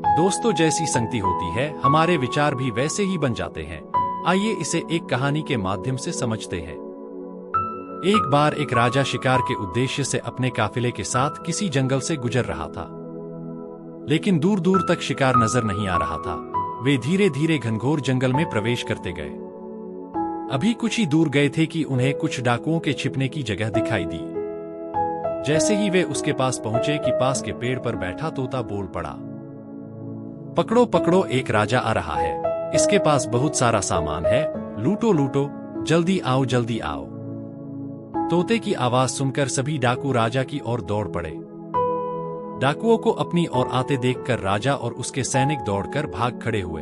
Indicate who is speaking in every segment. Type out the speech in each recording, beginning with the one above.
Speaker 1: दोस्तों, जैसी संगति होती है हमारे विचार भी वैसे ही बन जाते हैं। आइए इसे एक कहानी के माध्यम से समझते हैं। एक बार एक राजा शिकार के उद्देश्य से अपने काफिले के साथ किसी जंगल से गुजर रहा था, लेकिन दूर दूर तक शिकार नजर नहीं आ रहा था। वे धीरे धीरे घनघोर जंगल में प्रवेश करते गए। अभी कुछ ही दूर गए थे कि उन्हें कुछ डाकुओं के छिपने की जगह दिखाई दी। जैसे ही वे उसके पास पहुंचे कि पास के पेड़ पर बैठा तोता बोल पड़ा, पकड़ो पकड़ो, एक राजा आ रहा है। इसके पास बहुत सारा सामान है, लूटो लूटो, जल्दी आओ जल्दी आओ। तोते की आवाज सुनकर सभी डाकू राजा की ओर दौड़ पड़े। डाकुओं को अपनी ओर आते देखकर राजा और उसके सैनिक दौड़कर भाग खड़े हुए।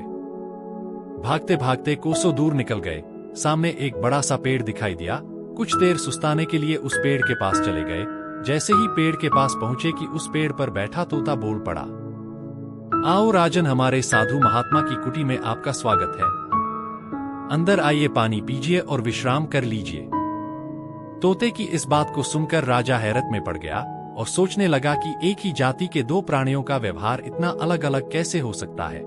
Speaker 1: भागते भागते कोसों दूर निकल गए। सामने एक बड़ा सा पेड़ दिखाई दिया। कुछ देर सुस्ताने के लिए उस पेड़ के पास चले गए। जैसे ही पेड़ के पास पहुंचे कि उस पेड़ पर बैठा तोता बोल पड़ा, आओ राजन, हमारे साधु महात्मा की कुटी में आपका स्वागत है। अंदर आइए, पानी पीजिए और विश्राम कर लीजिए। तोते की इस बात को सुनकर राजा हैरत में पड़ गया और सोचने लगा कि एक ही जाति के दो प्राणियों का व्यवहार इतना अलग अलग कैसे हो सकता है।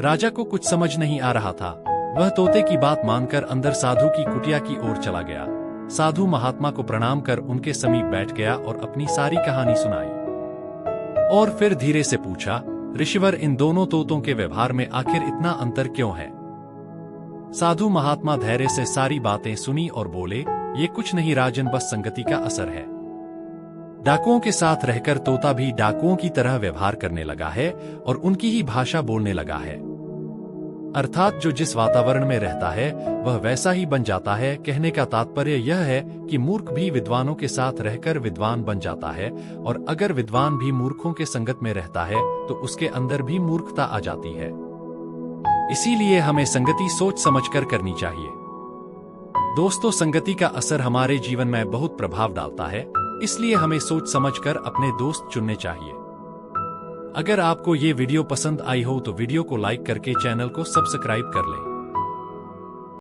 Speaker 1: राजा को कुछ समझ नहीं आ रहा था। वह तोते की बात मानकर अंदर साधु की कुटिया की ओर चला गया। साधु महात्मा को प्रणाम कर उनके समीप बैठ गया और अपनी सारी कहानी सुनाई। और फिर धीरे से पूछा, ऋषिवर, इन दोनों तोतों के व्यवहार में आखिर इतना अंतर क्यों है? साधु महात्मा धैर्य से सारी बातें सुनी और बोले, ये कुछ नहीं राजन, बस संगति का असर है। डाकुओं के साथ रहकर तोता भी डाकुओं की तरह व्यवहार करने लगा है और उनकी ही भाषा बोलने लगा है। अर्थात जो जिस वातावरण में रहता है वह वैसा ही बन जाता है। कहने का तात्पर्य यह है कि मूर्ख भी विद्वानों के साथ रहकर विद्वान बन जाता है, और अगर विद्वान भी मूर्खों के संगत में रहता है तो उसके अंदर भी मूर्खता आ जाती है। इसीलिए हमें संगति सोच समझकर करनी चाहिए। दोस्तों, संगति का असर हमारे जीवन में बहुत प्रभाव डालता है, इसलिए हमें सोच समझकर अपने दोस्त चुनने चाहिए। अगर आपको ये वीडियो पसंद आई हो तो वीडियो को लाइक करके चैनल को सब्सक्राइब कर लें।